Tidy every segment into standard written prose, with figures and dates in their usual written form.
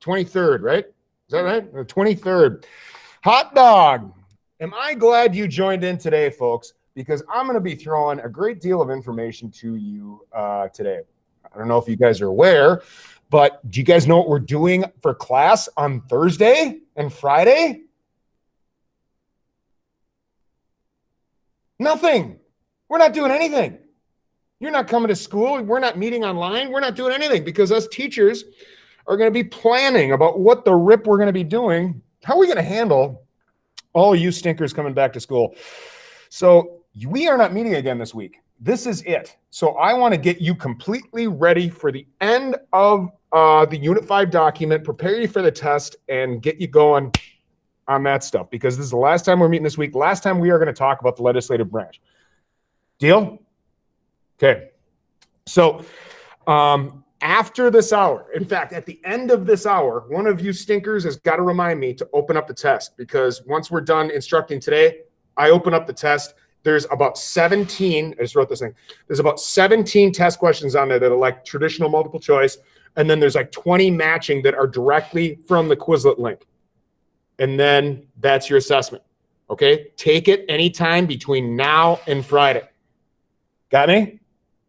23rd, right? Is that right? The 23rd. Hot dog. Am I glad you joined in today, folks? Because I'm going to be throwing a great deal of information to you today. I don't know if you guys are aware, but do you guys know what we're doing for class on Thursday and Friday? Nothing. We're not doing anything. You're not coming to school. We're not meeting online. We're not doing anything because us teachers are going to be planning about what the rip we're going to be doing. How are we going to handle all you stinkers coming back to school? So we are not meeting again this week. This is it. So I want to get you completely ready for the end of the Unit 5 document, prepare you for the test, and get you going on that stuff, because this is the last time we're meeting this week. Last time we are going to talk about the legislative branch. Deal? Okay. So after this hour, in fact, at the end of this hour, one of you stinkers has got to remind me to open up the test, because once we're done instructing today, I open up the test. There's about 17, I just wrote this thing. There's about 17 test questions on there that are like traditional multiple choice. And then there's like 20 matching that are directly from the Quizlet link. And then that's your assessment. Okay. Take it anytime between now and Friday. Got me?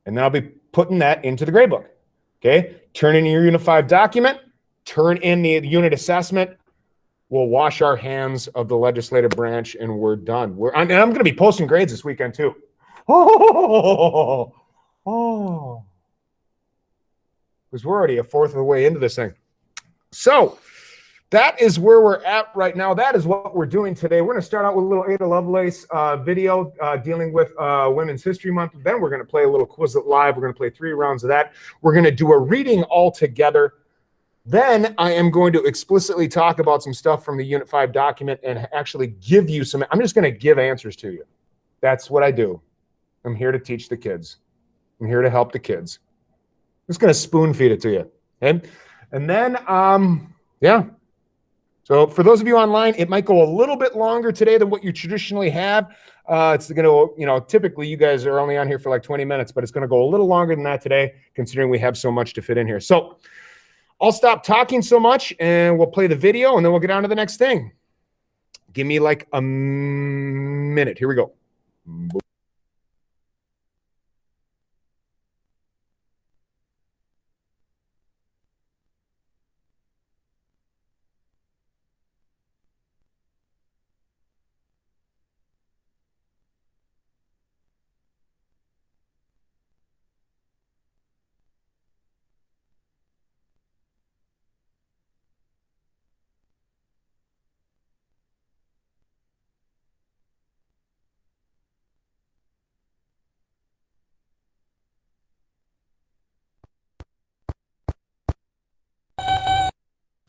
And then I'll be putting that into the gradebook. Okay. Turn in your Unit 5 document, turn in the unit assessment. We'll wash our hands of the legislative branch and we're done. And I'm going to be posting grades this weekend too. Because we're already a fourth of the way into this thing. So that is where we're at right now. That is what we're doing today. We're going to start out with a little Ada Lovelace video dealing with Women's History Month. Then we're going to play a little Quizlet Live. We're going to play 3 rounds of that. We're going to do a reading all together. Then I am going to explicitly talk about some stuff from the Unit 5 document and actually give you some. I'm just going to give answers to you. That's what I do. I'm here to teach the kids. I'm here to help the kids. I'm just going to spoon feed it to you. Okay? And then, yeah. So for those of you online, it might go a little bit longer today than what you traditionally have. It's going to, typically you guys are only on here for like 20 minutes, but it's going to go a little longer than that today, considering we have so much to fit in here. So I'll stop talking so much and we'll play the video and then we'll get on to the next thing. Give me like a minute. Here we go.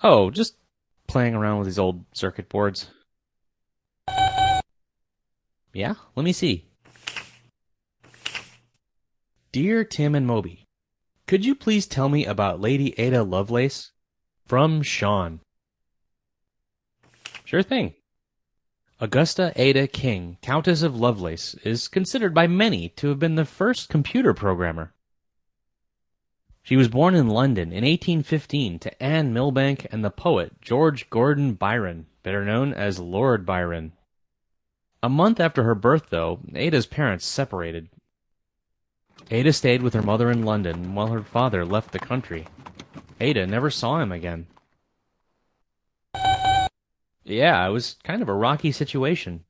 Oh, just playing around with these old circuit boards. Yeah, let me see. Dear Tim and Moby, could you please tell me about Lady Ada Lovelace? From Sean. Sure thing. Augusta Ada King, Countess of Lovelace, is considered by many to have been the first computer programmer. She was born in London in 1815 to Anne Milbank and the poet George Gordon Byron, better known as Lord Byron. A month after her birth, though, Ada's parents separated. Ada stayed with her mother in London while her father left the country. Ada never saw him again. Yeah, it was kind of a rocky situation.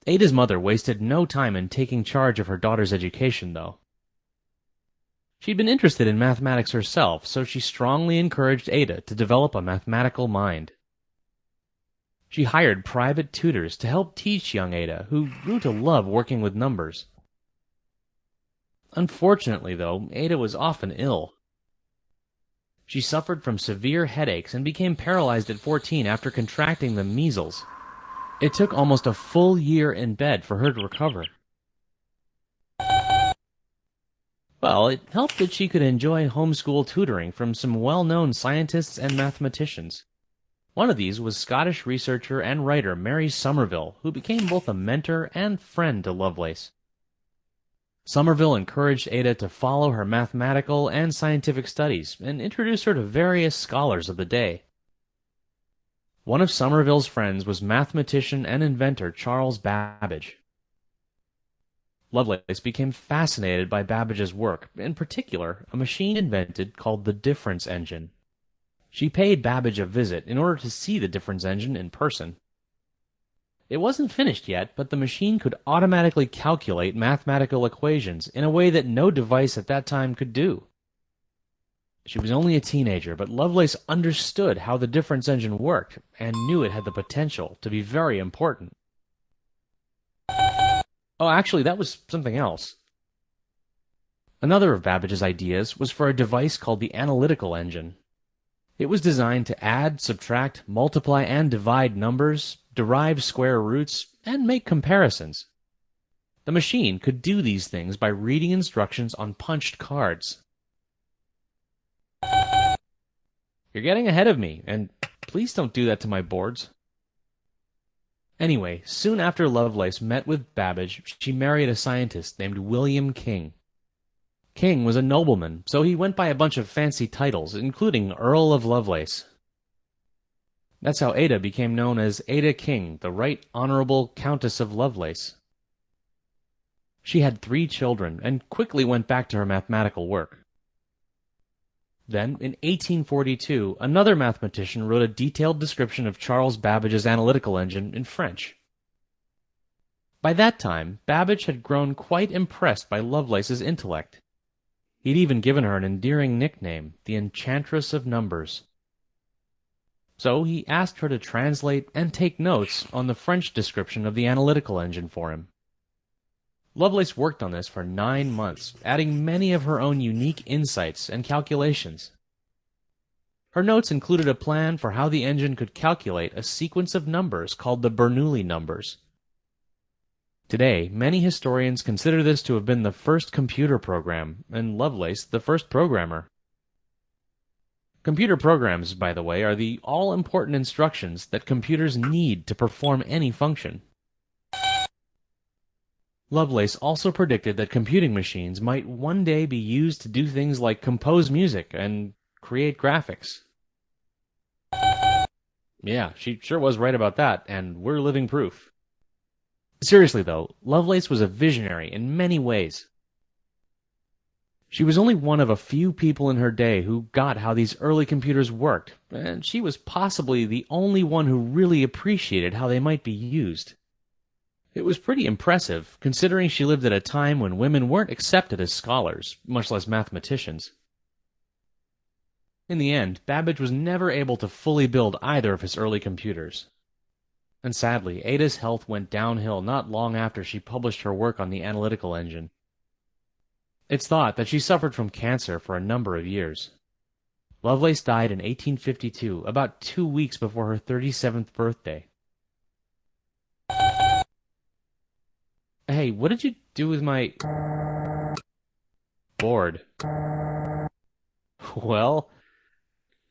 Ada's mother wasted no time in taking charge of her daughter's education, though. She'd been interested in mathematics herself, so she strongly encouraged Ada to develop a mathematical mind. She hired private tutors to help teach young Ada, who grew to love working with numbers. Unfortunately, though, Ada was often ill. She suffered from severe headaches and became paralyzed at 14 after contracting the measles. It took almost a full year in bed for her to recover. Well, it helped that she could enjoy homeschool tutoring from some well-known scientists and mathematicians. One of these was Scottish researcher and writer Mary Somerville, who became both a mentor and friend to Lovelace. Somerville encouraged Ada to follow her mathematical and scientific studies and introduced her to various scholars of the day. One of Somerville's friends was mathematician and inventor Charles Babbage. Lovelace became fascinated by Babbage's work, in particular, a machine invented called the difference engine. She paid Babbage a visit in order to see the difference engine in person. It wasn't finished yet, but the machine could automatically calculate mathematical equations in a way that no device at that time could do. She was only a teenager, but Lovelace understood how the difference engine worked and knew it had the potential to be very important. Oh, actually, that was something else. Another of Babbage's ideas was for a device called the analytical engine. It was designed to add, subtract, multiply, and divide numbers, derive square roots, and make comparisons. The machine could do these things by reading instructions on punched cards. You're getting ahead of me, and please don't do that to my boards. Anyway, soon after Lovelace met with Babbage, she married a scientist named William King. King was a nobleman, so he went by a bunch of fancy titles, including Earl of Lovelace. That's how Ada became known as Ada King, the Right Honorable Countess of Lovelace. She had 3 children, and quickly went back to her mathematical work. Then, in 1842, another mathematician wrote a detailed description of Charles Babbage's analytical engine in French. By that time, Babbage had grown quite impressed by Lovelace's intellect. He'd even given her an endearing nickname, the Enchantress of Numbers. So he asked her to translate and take notes on the French description of the analytical engine for him. Lovelace worked on this for 9 months, adding many of her own unique insights and calculations. Her notes included a plan for how the engine could calculate a sequence of numbers called the Bernoulli numbers. Today, many historians consider this to have been the first computer program, and Lovelace the first programmer. Computer programs, by the way, are the all-important instructions that computers need to perform any function. Lovelace also predicted that computing machines might one day be used to do things like compose music and create graphics. Yeah, she sure was right about that, and we're living proof. Seriously though, Lovelace was a visionary in many ways. She was only one of a few people in her day who got how these early computers worked, and she was possibly the only one who really appreciated how they might be used. It was pretty impressive, considering she lived at a time when women weren't accepted as scholars, much less mathematicians. In the end, Babbage was never able to fully build either of his early computers. And sadly, Ada's health went downhill not long after she published her work on the analytical engine. It's thought that she suffered from cancer for a number of years. Lovelace died in 1852, about 2 weeks before her 37th birthday. Hey, what did you do with my board? Well,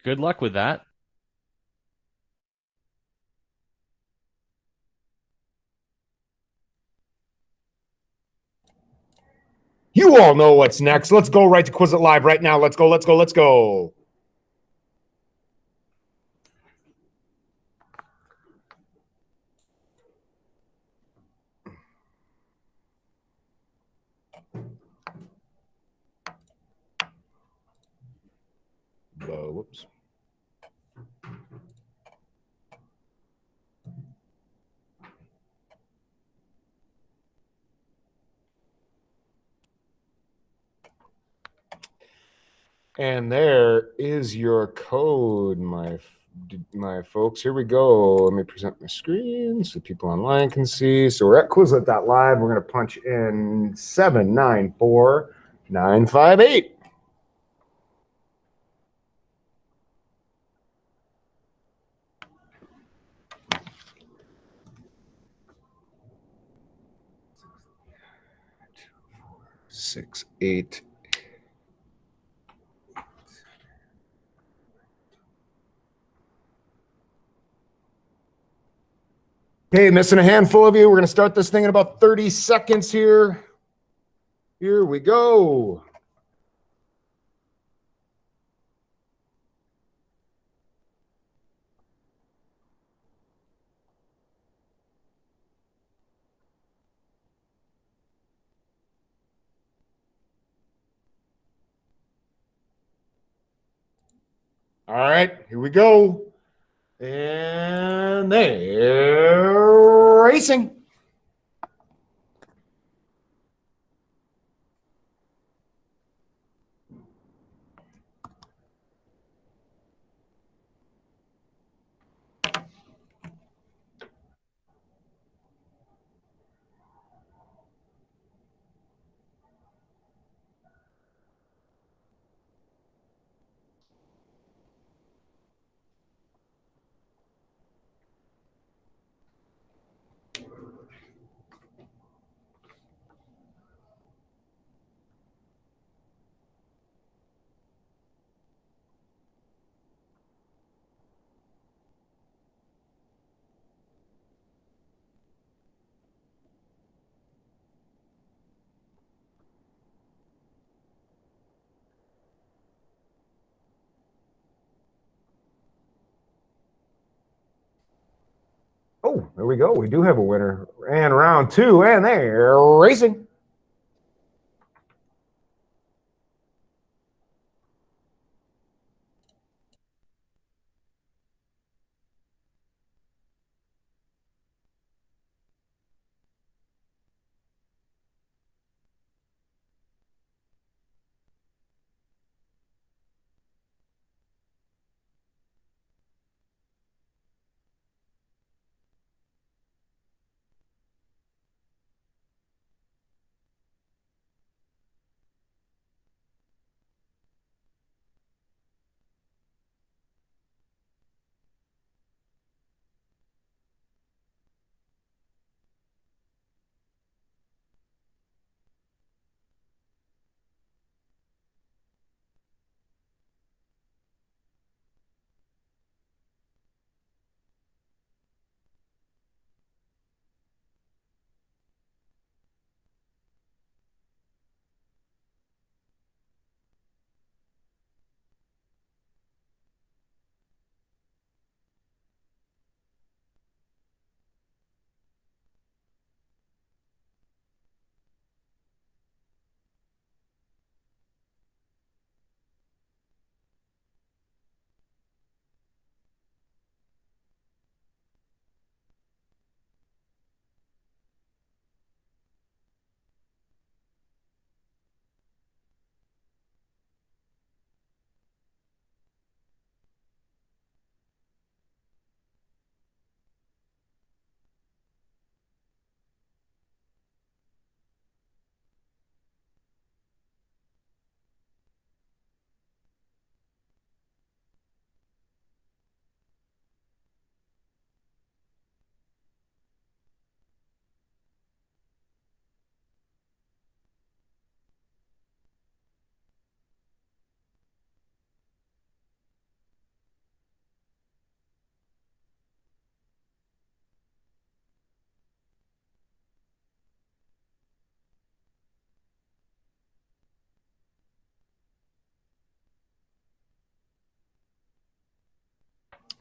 good luck with that. You all know what's next. Let's go right to Quizlet Live right now. Let's go, let's go, let's go. Whoops. And there is your code, my folks. Here we go. Let me present my screen so people online can see. So we're at Quizlet.live. We're going to punch in 794958. Six, eight. Okay, missing a handful of you. We're going to start this thing in about 30 seconds here. Here we go. All right, here we go. And they're racing. Oh, there we go. We do have a winner. And round two, and they're racing.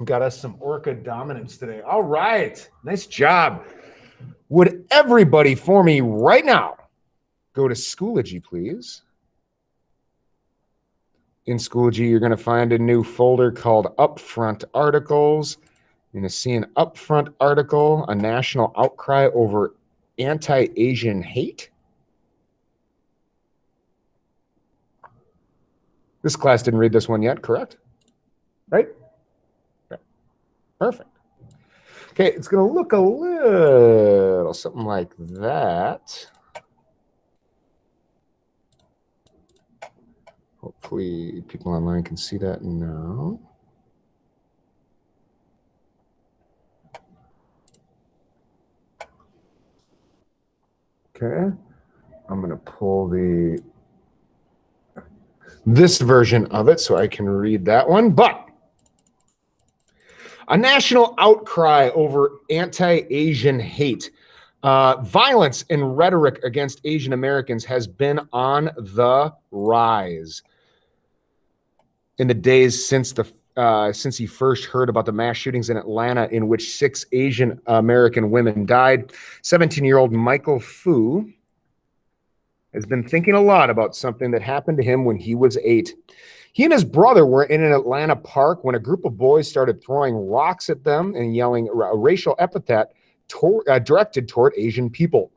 Got us some Orca dominance today. All right. Nice job. Would everybody for me right now go to Schoology, please? In Schoology, you're going to find a new folder called Upfront Articles. You're going to see an upfront article, a national outcry over anti-Asian hate. This class didn't read this one yet, correct? Right? Okay. Perfect. Okay, it's going to look a little something like that. Hopefully people online can see that now. Okay, I'm going to pull this version of it so I can read that one. But a national outcry over anti-Asian hate. Violence and rhetoric against Asian Americans has been on the rise in the days since he first heard about the mass shootings in Atlanta, in which 6 Asian American women died. 17-year-old Michael Fu has been thinking a lot about something that happened to him when he was 8. He and his brother were in an Atlanta park when a group of boys started throwing rocks at them and yelling a racial epithet directed toward Asian people.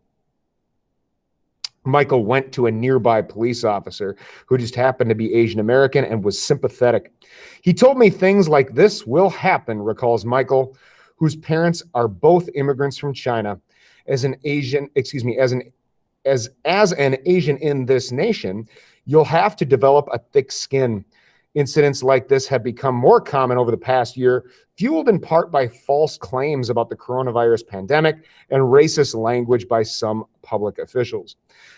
Michael went to a nearby police officer who just happened to be Asian American and was sympathetic. He told me things like this will happen, recalls Michael, whose parents are both immigrants from China. As an Asian in this nation, you'll have to develop a thick skin. Incidents like this have become more common over the past year, fueled in part by false claims about the coronavirus pandemic and racist language by some public officials.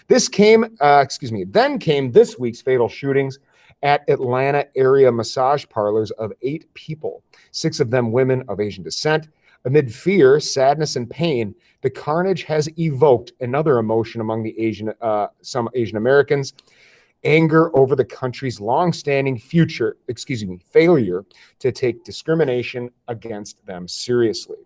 Then came this week's fatal shootings at Atlanta area massage parlors of 8 people, 6 of them women of Asian descent. Amid fear, sadness, and pain, the carnage has evoked another emotion among the some Asian Americans: anger over the country's longstanding failure to take discrimination against them seriously.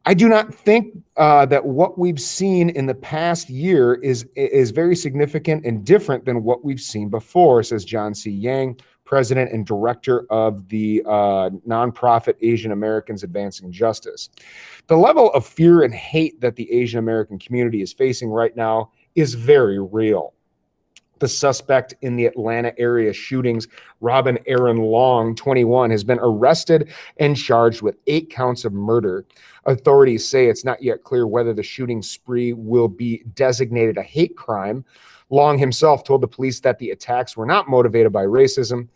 I do not think that what we've seen in the past year is very significant and different than what we've seen before, says John C. Yang, president and director of the nonprofit Asian Americans Advancing Justice. The level of fear and hate that the Asian American community is facing right now is very real. The suspect in the Atlanta area shootings, Robin Aaron Long, 21, has been arrested and charged with 8 counts of murder. Authorities say it's not yet clear whether the shooting spree will be designated a hate crime. Long himself told the police that the attacks were not motivated by racism,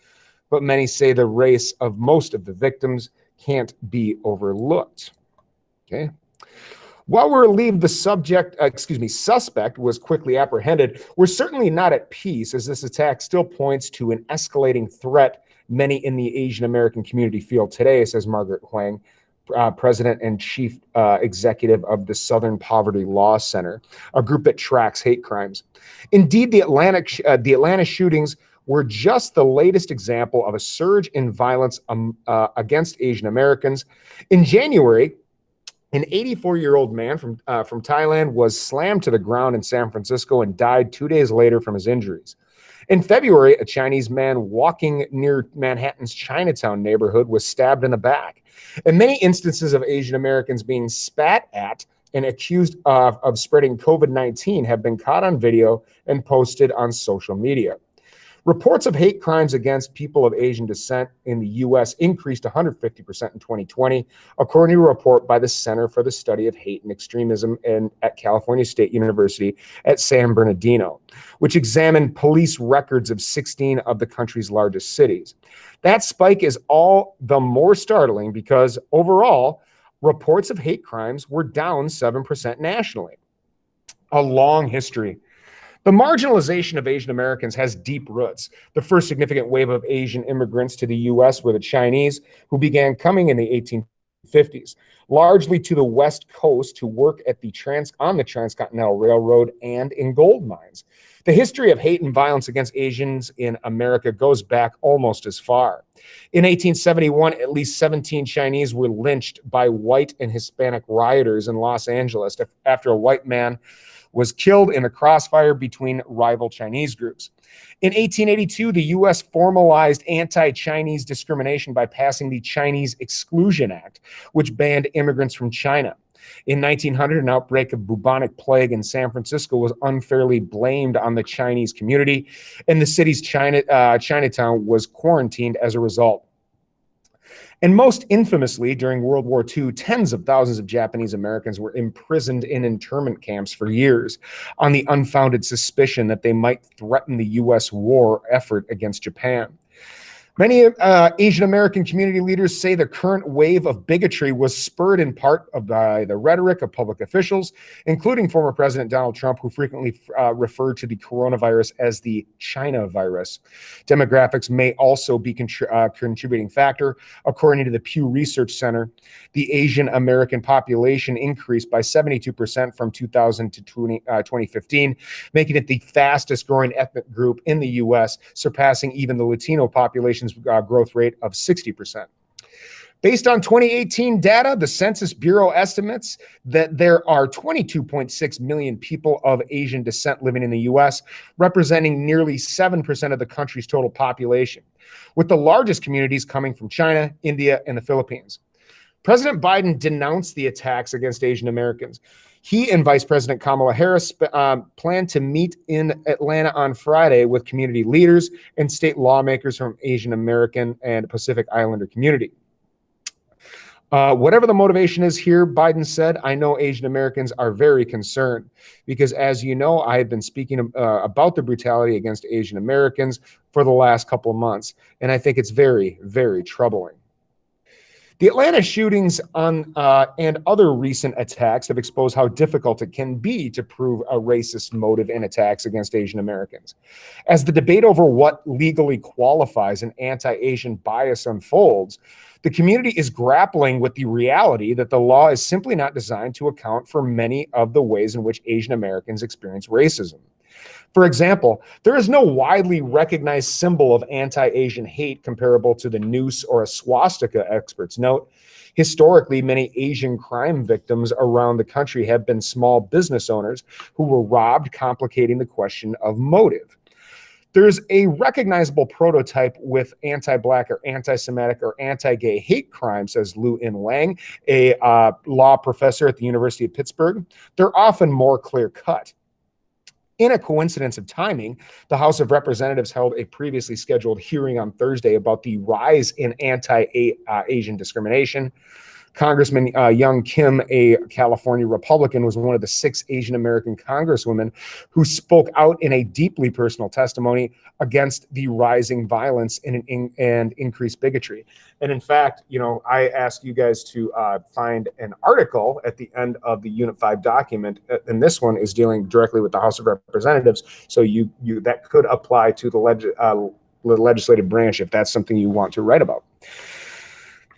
but many say the race of most of the victims can't be overlooked. Okay. While we're relieved the suspect was quickly apprehended, we're certainly not at peace, as this attack still points to an escalating threat many in the Asian American community feel today, says Margaret Huang, president and chief executive of the Southern Poverty Law Center, a group that tracks hate crimes. Indeed, the Atlanta shootings were just the latest example of a surge in violence against Asian Americans. In January, an 84-year-old man from Thailand was slammed to the ground in San Francisco and died 2 days later from his injuries. In February, a Chinese man walking near Manhattan's Chinatown neighborhood was stabbed in the back. And many instances of Asian Americans being spat at and accused of spreading COVID-19 have been caught on video and posted on social media. Reports of hate crimes against people of Asian descent in the U.S. increased 150% in 2020, according to a report by the Center for the Study of Hate and Extremism at California State University at San Bernardino, which examined police records of 16 of the country's largest cities. That spike is all the more startling because overall, reports of hate crimes were down 7% nationally. A long history. The marginalization of Asian Americans has deep roots. The first significant wave of Asian immigrants to the U.S. were the Chinese, who began coming in the 1850s, largely to the West Coast to work on the Transcontinental Railroad and in gold mines. The history of hate and violence against Asians in America goes back almost as far. In 1871, at least 17 Chinese were lynched by white and Hispanic rioters in Los Angeles after a white man was killed in a crossfire between rival Chinese groups. In 1882, the U.S. formalized anti-Chinese discrimination by passing the Chinese Exclusion Act, which banned immigrants from China. In 1900, an outbreak of bubonic plague in San Francisco was unfairly blamed on the Chinese community, and the city's Chinatown was quarantined as a result. And most infamously, during World War II, tens of thousands of Japanese Americans were imprisoned in internment camps for years on the unfounded suspicion that they might threaten the U.S. war effort against Japan. Many Asian American community leaders say the current wave of bigotry was spurred in part by the rhetoric of public officials, including former President Donald Trump, who frequently referred to the coronavirus as the China virus. Demographics may also be a contributing factor. According to the Pew Research Center, the Asian American population increased by 72% from 2000 to 2015, making it the fastest growing ethnic group in the U.S., surpassing even the Latino population's growth rate of 60%. Based on 2018 data, the Census Bureau estimates that there are 22.6 million people of Asian descent living in the U.S., representing nearly 7% of the country's total population, with the largest communities coming from China, India, and the Philippines. President Biden denounced the attacks against Asian Americans. He and Vice President Kamala Harris plan to meet in Atlanta on Friday with community leaders and state lawmakers from Asian American and Pacific Islander community. Whatever the motivation is here, Biden said, I know Asian Americans are very concerned because, as you know, I have been speaking about the brutality against Asian Americans for the last couple of months, and I think it's very, very troubling. The Atlanta shootings and other recent attacks have exposed how difficult it can be to prove a racist motive in attacks against Asian Americans. As the debate over what legally qualifies an anti-Asian bias unfolds, the community is grappling with the reality that the law is simply not designed to account for many of the ways in which Asian Americans experience racism. For example, there is no widely recognized symbol of anti-Asian hate comparable to the noose or a swastika, experts note. Historically, many Asian crime victims around the country have been small business owners who were robbed, complicating the question of motive. There's a recognizable prototype with anti-Black or anti-Semitic or anti-gay hate crime, says Lu In Wang, a law professor at the University of Pittsburgh. They're often more clear-cut. In a coincidence of timing, the House of Representatives held a previously scheduled hearing on Thursday about the rise in anti-Asian discrimination. Congressman Young Kim, a California Republican, was one of the 6 Asian American congresswomen who spoke out in a deeply personal testimony against the rising violence and increased bigotry. And in fact, you know, I asked you guys to find an article at the end of the Unit 5 document, and this one is dealing directly with the House of Representatives. So you that could apply to the legislative branch if that's something you want to write about.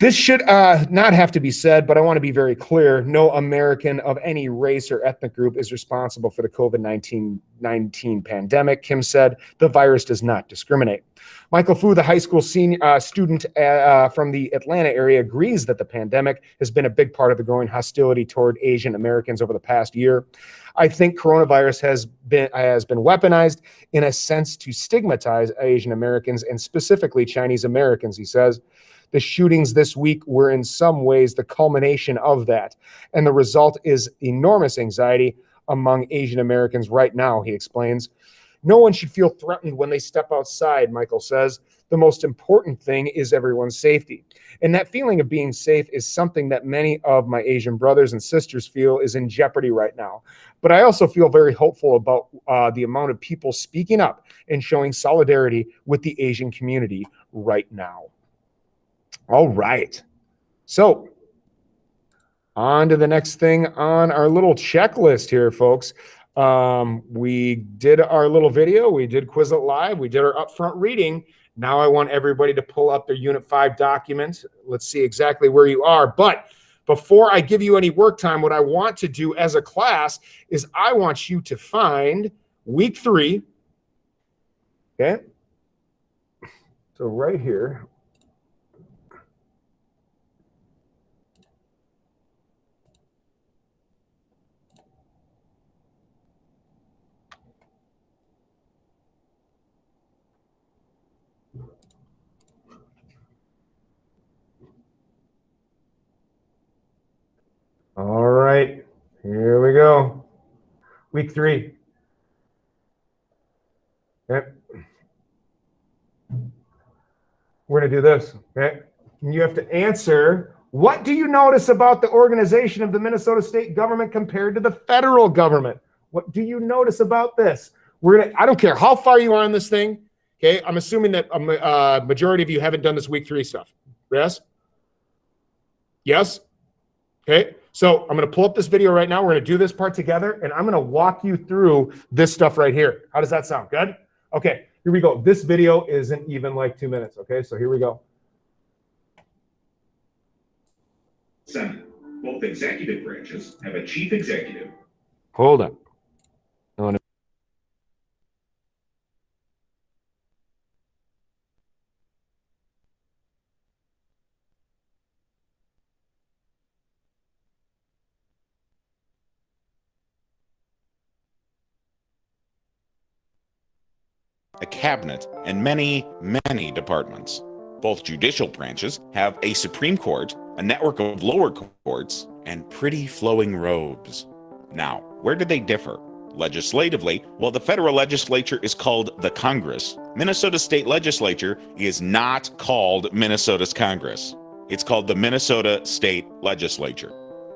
This should not have to be said, but I want to be very clear. No American of any race or ethnic group is responsible for the COVID-19 pandemic, Kim said. The virus does not discriminate. Michael Fu, the high school student from the Atlanta area, agrees that the pandemic has been a big part of the growing hostility toward Asian Americans over the past year. I think coronavirus has been weaponized in a sense to stigmatize Asian Americans and specifically Chinese Americans, he says. The shootings this week were in some ways the culmination of that, and the result is enormous anxiety among Asian Americans right now, he explains. No one should feel threatened when they step outside, Michael says. The most important thing is everyone's safety. And that feeling of being safe is something that many of my Asian brothers and sisters feel is in jeopardy right now. But I also feel very hopeful about the amount of people speaking up and showing solidarity with the Asian community right now. All right. So on to the next thing on our little checklist here, folks. We did our little video. We did Quizlet Live. We did our upfront reading. Now I want everybody to pull up their Unit 5 document. Let's see exactly where you are. But before I give you any work time, what I want to do as a class is I want you to find week 3. Okay. So right here. All right, here we go. Week 3. Okay. We're going to do this. Okay. And you have to answer, what do you notice about the organization of the Minnesota state government compared to the federal government? What do you notice about this? I don't care how far you are on this thing. Okay. I'm assuming that a majority of you haven't done this week 3 stuff. Yes? Yes? Okay, so I'm going to pull up this video right now. We're going to do this part together, and I'm going to walk you through this stuff right here. How does that sound? Good? Okay, here we go. This video isn't even like 2 minutes, okay? So here we go. Senate, both executive branches have a chief executive. Hold on. a cabinet, and many, many departments. Both judicial branches have a Supreme Court, a network of lower courts, and pretty flowing robes. Now, where do they differ? Legislatively, while the federal legislature is called the Congress, Minnesota State Legislature is not called Minnesota's Congress. It's called the Minnesota State Legislature.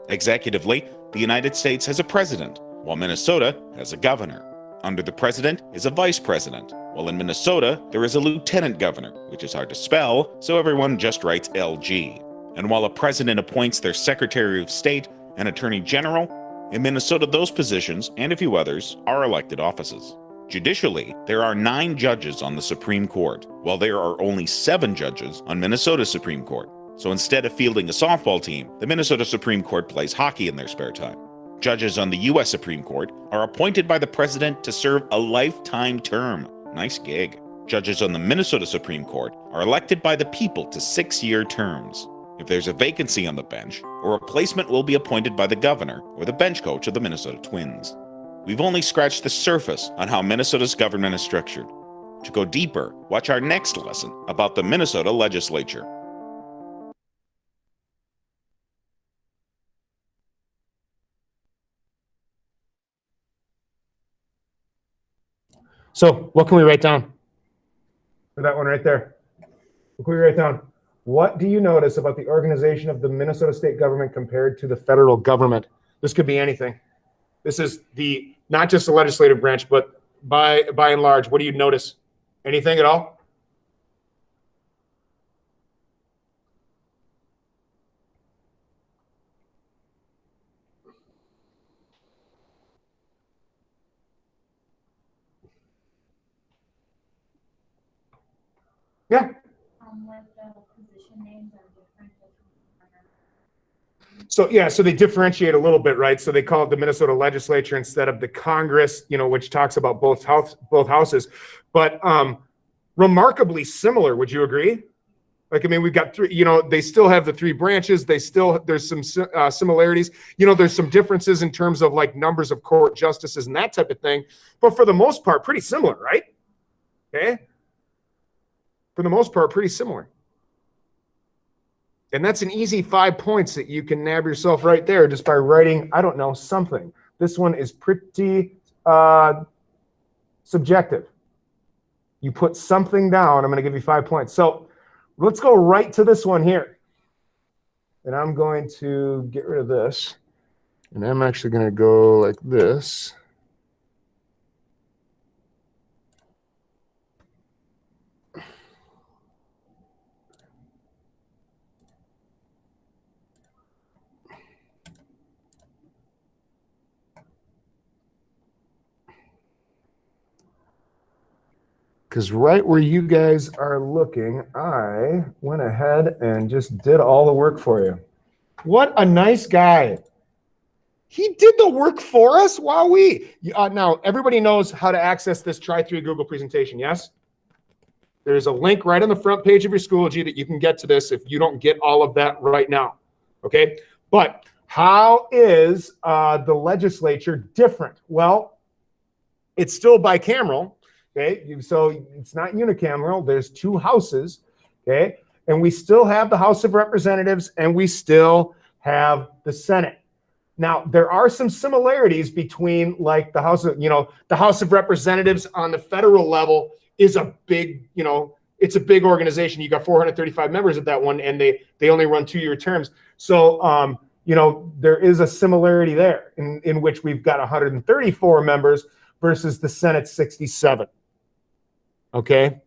Executively, the United States has a president, while Minnesota has a governor. Under the president is a vice president, while in Minnesota there is a lieutenant governor, which is hard to spell, so everyone just writes LG. And while a president appoints their Secretary of State and Attorney General, in Minnesota those positions, and a few others, are elected offices. Judicially, there are 9 judges on the Supreme Court, while there are only 7 judges on Minnesota's Supreme Court. So instead of fielding a softball team, the Minnesota Supreme Court plays hockey in their spare time. Judges on the U.S. Supreme Court are appointed by the president to serve a lifetime term. Nice gig. Judges on the Minnesota Supreme Court are elected by the people to 6-year terms. If there's a vacancy on the bench, a replacement will be appointed by the governor or the bench coach of the Minnesota Twins. We've only scratched the surface on how Minnesota's government is structured. To go deeper, watch our next lesson about the Minnesota legislature. So what can we write down for that one right there? What can we write down? What do you notice about the organization of the Minnesota state government compared to the federal government? This could be anything. This is the not just the legislative branch, but by and large, what do you notice? Anything at all? Yeah. Like the position names are different. So yeah, so they differentiate a little bit, right? So they call it the Minnesota legislature instead of the Congress, which talks about both houses. But remarkably similar, would you agree? Like, I mean, we've got 3, they still have the 3 branches. There's some similarities. There's some differences in terms of like numbers of court justices and that type of thing. But for the most part, pretty similar, right? Okay. For the most part, pretty similar. And that's an easy 5 points that you can nab yourself right there just by writing, I don't know, something. This one is pretty subjective. You put something down, I'm going to give you 5 points. So let's go right to this one here. And I'm going to get rid of this. And I'm actually going to go like this. Because right where you guys are looking, I went ahead and just did all the work for you. What a nice guy. He did the work for us. Wowee. Now, everybody knows how to access this Try3 Google presentation, yes? There's a link right on the front page of your Schoology that you can get to this if you don't get all of that right now, okay? But how is the legislature different? Well, it's still bicameral. Okay, so it's not unicameral. There's 2 houses, okay? And we still have the House of Representatives and we still have the Senate. Now, there are some similarities between like the House of, the House of Representatives on the federal level is a big, it's a big organization. You got 435 members at that one and they only run 2-year terms. So, there is a similarity there in which we've got 134 members versus the Senate 67. Okay,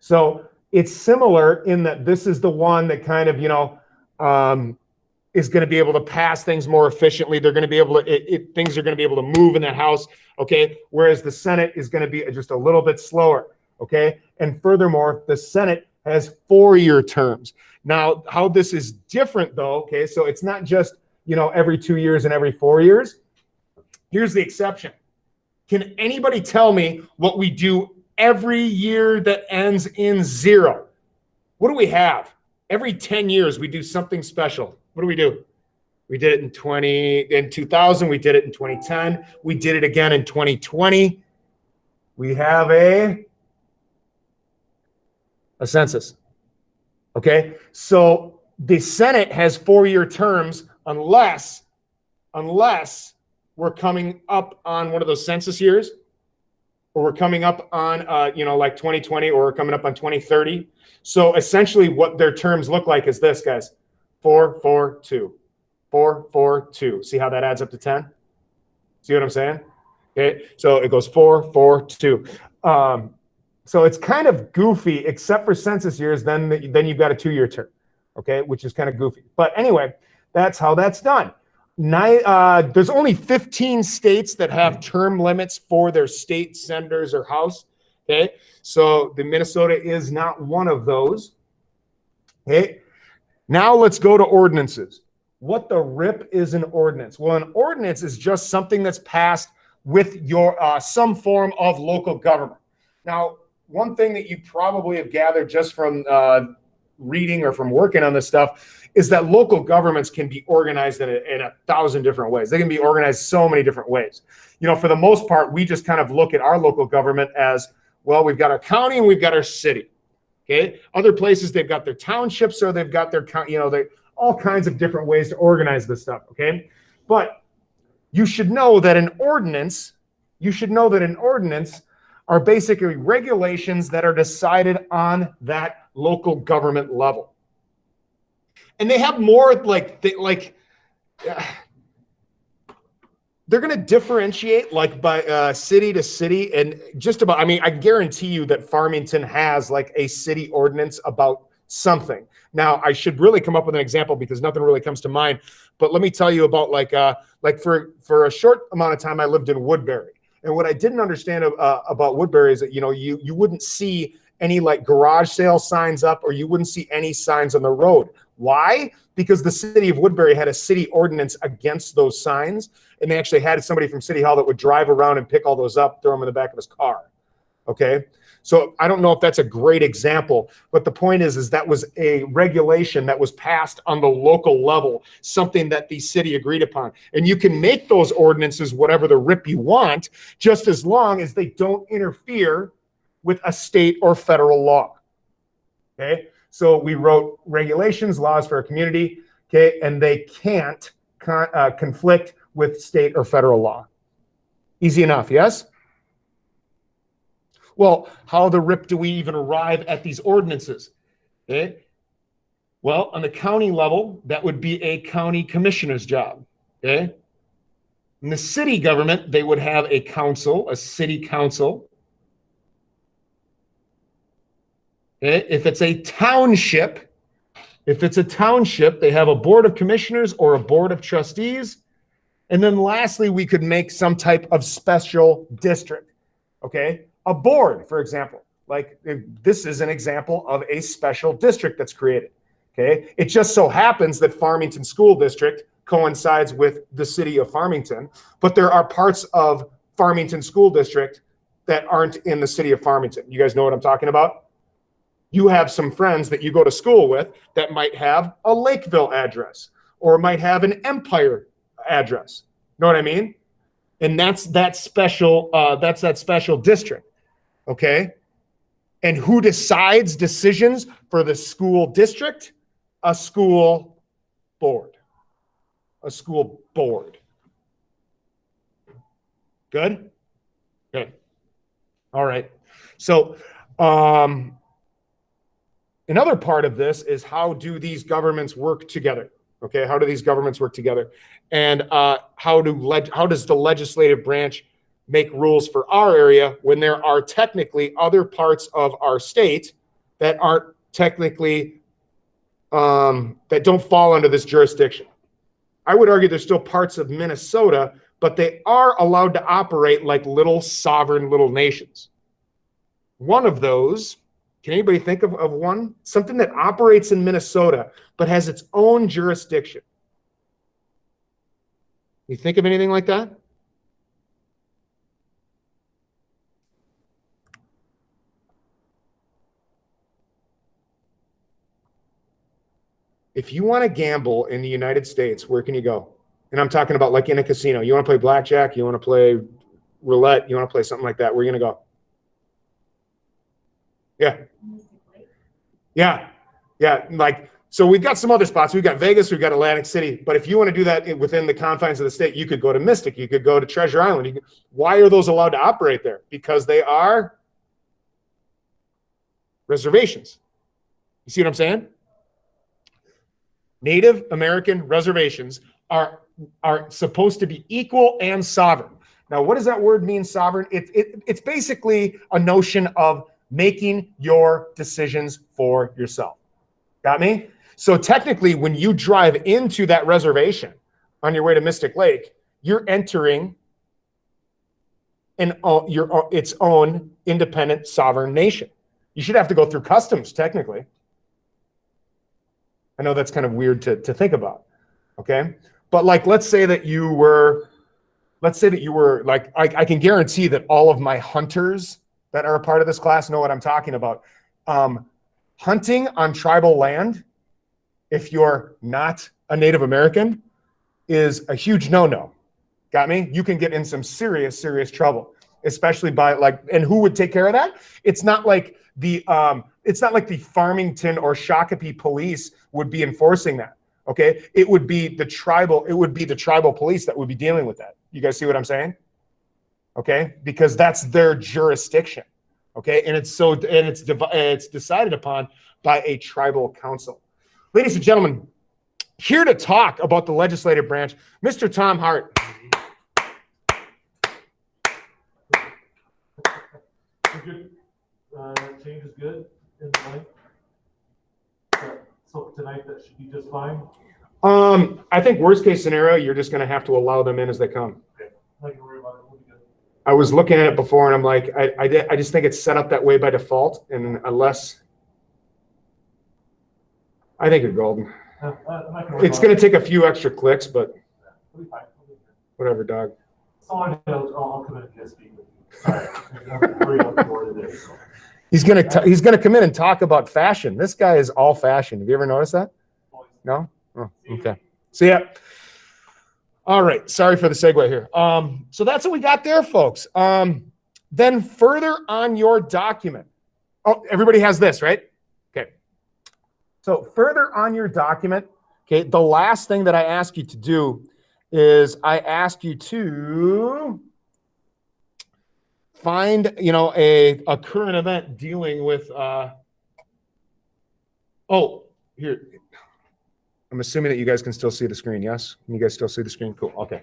so it's similar in that this is the one that kind of, is going to be able to pass things more efficiently. They're going to be able to, things are going to be able to move in that house. Okay, whereas the Senate is going to be just a little bit slower. Okay, and furthermore, the Senate has 4-year terms. Now, how this is different though, okay, so it's not just, every 2 years and every 4 years. Here's the exception. Can anybody tell me what we do every year that ends in 0? What do we have? Every 10 years, we do something special. What do? We did it in 2000. We did it in 2010. We did it again in 2020. We have a A census. Okay, so the Senate has 4-year terms unless we're coming up on one of those census years, or we're coming up on like 2020, or we're coming up on 2030. So essentially what their terms look like is this, guys: 4, 4, 2, 4, 4, 2. See how that adds up to 10? See what I'm saying? Okay, so it goes 4, 4, 2. So it's kind of goofy, except for census years. Then you've got a 2-year term, okay, which is kind of goofy. But anyway, that's how that's done. There's only 15 states that have term limits for their state senators or House. Okay, so the Minnesota is not one of those. Okay, now let's go to ordinances. What the rip is an ordinance? Well, an ordinance is just something that's passed with your some form of local government. Now, one thing that you probably have gathered just from reading or from working on this stuff is that local governments can be organized in 1,000 different ways. They can be organized so many different ways. You know, for the most part, we just kind of look at our local government as, well, we've got our county and we've got our city. Okay. Other places, they've got their townships, or they've got their, all kinds of different ways to organize this stuff. Okay. But you should know that an ordinance are basically regulations that are decided on that local government level. And they have more they're going to differentiate like by city to city, and just about, I mean, I guarantee you that Farmington has like a city ordinance about something. Now, I should really come up with an example because nothing really comes to mind, but let me tell you about like for a short amount of time, I lived in Woodbury. And what I didn't understand about Woodbury is that, you wouldn't see any like garage sale signs up, or you wouldn't see any signs on the road. Why? Because the city of Woodbury had a city ordinance against those signs, and they actually had somebody from City Hall that would drive around and pick all those up, throw them in the back of his car. Okay? So I don't know if that's a great example, but the point is that was a regulation that was passed on the local level, something that the city agreed upon. And you can make those ordinances whatever the rip you want, just as long as they don't interfere with a state or federal law. Okay, so we wrote regulations, laws for a community, okay, and they can't conflict with state or federal law. Easy enough, yes? Well, how the rip do we even arrive at these ordinances? Okay. Well, on the county level, that would be a county commissioner's job. Okay. In the city government, they would have a council, a city council. Okay. If it's a township, they have a board of commissioners or a board of trustees. And then lastly, we could make some type of special district. Okay. A board, for example, like this is an example of a special district that's created. Okay. It just so happens that Farmington School District coincides with the city of Farmington, but there are parts of Farmington School District that aren't in the city of Farmington. You guys know what I'm talking about? You have some friends that you go to school with that might have a Lakeville address, or might have an Empire address. Know what I mean? And that's that special district. Okay. And who decides decisions for the school district? A school board. A school board. Good? Good. All right. So another part of this is, how do these governments work together? Okay, how do these governments work together? And how does the legislative branch make rules for our area when there are technically other parts of our state that aren't technically, that don't fall under this jurisdiction? I would argue there's still parts of Minnesota, but they are allowed to operate like little sovereign little nations. One of those, can anybody think of one? Something that operates in Minnesota, but has its own jurisdiction. You think of anything like that? If you want to gamble in the United States, where can you go? And I'm talking about like in a casino. You want to play blackjack? You want to play roulette? You want to play something like that? Where are you going to go? Yeah. Yeah. Yeah. Like, so we've got some other spots. We've got Vegas, we've got Atlantic City. But if you want to do that within the confines of the state, you could go to Mystic. You could go to Treasure Island. Why are those allowed to operate there? Because they are reservations. You see what I'm saying? Native American reservations are supposed to be equal and sovereign. Now, what does that word mean, sovereign? It's basically a notion of making your decisions for yourself. Got me? So technically, when you drive into that reservation on your way to Mystic Lake, you're entering its own independent sovereign nation. You should have to go through customs, technically. I know that's kind of weird to think about, okay? But like, let's say that you were like, I can guarantee that all of my hunters that are a part of this class know what I'm talking about. Hunting on tribal land, if you're not a Native American, is a huge no-no. Got me? You can get in some serious, serious trouble, especially by like, and who would take care of that? It's not like the Farmington or Shakopee police would be enforcing that. Okay, it would be the tribal police that would be dealing with that. You guys see what I'm saying? Okay, because that's their jurisdiction. Okay, and it's decided upon by a tribal council. Ladies and gentlemen, here to talk about the legislative branch, Mr. Tom Hart. Good. Change is good in the night. So tonight that should be just fine. I think worst case scenario, you're just going to have to allow them in as they come. Okay. Not gonna worry about it. We'll be good. I was looking at it before, and I'm like, I just think it's set up that way by default, and unless I think you're golden. It's going to take a few extra clicks, but We'll be fine. whatever, dog. So I'll come in and just speak with you. Sorry. Hurry up for today. So. He's gonna come in and talk about fashion. This guy is all fashion. Have you ever noticed that? No? Oh, okay. So yeah. All right. Sorry for the segue here. So that's what we got there, folks. Then further on your document. Oh, everybody has this, right? Okay. So further on your document, okay, the last thing that I ask you to do is I ask you to find, a current event dealing with, here. I'm assuming that you guys can still see the screen, yes? Can you guys still see the screen? Cool, okay.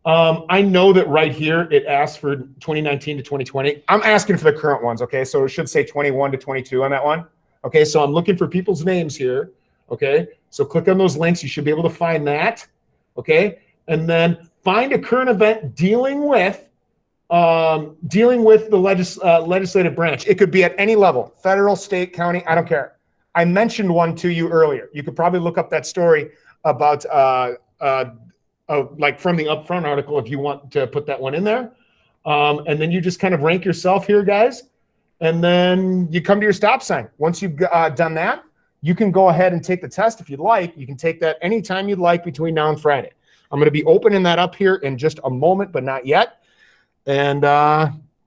I know that right here, it asks for 2019 to 2020. I'm asking for the current ones, okay? So it should say 21 to 22 on that one. Okay, so I'm looking for people's names here, okay? So click on those links. You should be able to find that, okay? And then find a current event dealing with the legislative branch. It could be at any level, federal, state, county, I don't care. I mentioned one to you earlier. You could probably look up that story about like from the Upfront article if you want to put that one in there. And then you just kind of rank yourself here, guys. And then you come to your stop sign. Once you've done that, you can go ahead and take the test if you'd like. You can take that anytime you'd like between now and Friday. I'm going to be opening that up here in just a moment, but not yet. And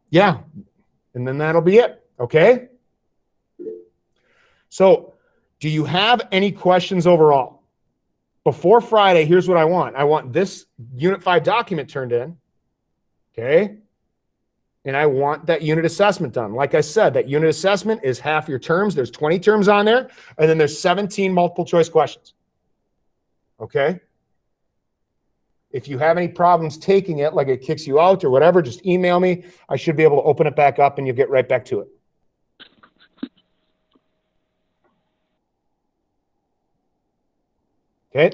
yeah, and then that'll be it. Okay. So do you have any questions overall? Before Friday, here's what I want. I want this Unit 5 document turned in. Okay. And I want that unit assessment done. Like I said, that unit assessment is half your terms. There's 20 terms on there. And then there's 17 multiple choice questions. Okay. If you have any problems taking it, like it kicks you out or whatever, just email me. I should be able to open it back up and you'll get right back to it. Okay.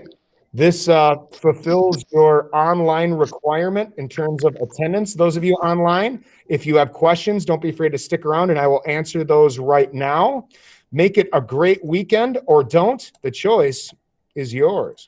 This fulfills your online requirement in terms of attendance. Those of you online, if you have questions, don't be afraid to stick around and I will answer those right now. Make it a great weekend or don't. The choice is yours.